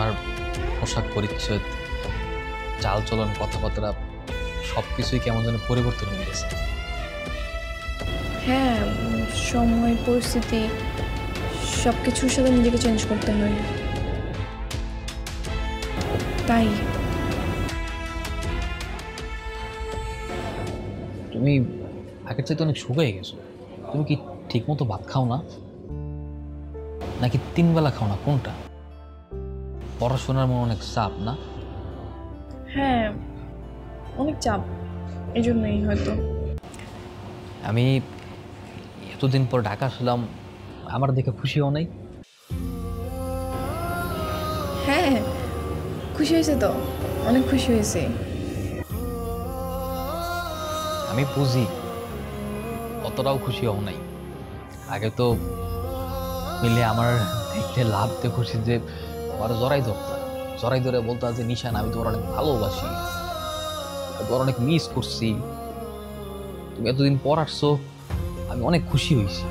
তোমার পোশাক পরিচ্ছদ, চালচলন, কথাবার্তা সবকিছুই কেমন যেন পরিবর্তন হয়ে গেছে। হ্যাঁ, সময় পরিস্থিতি সব কিছুর সাথে নিজেকে চেঞ্জ করতে হয়, তাই। তুমি আগের চাইতে অনেক শুকিয়ে গেছো। তুমি কি ঠিক মতো ভাত খাও না, নাকি 3 বেলা খাও না, কোনটা? পড়াশোনার মনে অনেক চাপ না? হ্যাঁ, অনেক চাপ, এই জন্যই হয়তো। আমি এতদিন পর ঢাকা আসলাম, আমার দেখে খুশি হও নাই? হ্যাঁ, খুশি হয়েছে তো, অনেক খুশি হয়েছে। আমি বুঝি অতটাও খুশি হও নাই। আগে তো মিলে আমার দেখতে লাভ দিয়ে খুশি যে তোমার জড়াই ধরতাম, জড়াই ধরে বলতো যে নিশান আমি তোমার অনেক ভালোবাসি, তোমার অনেক মিস করছি, তুমি এতদিন পর আসছো, আমি অনেক খুশি হয়েছি।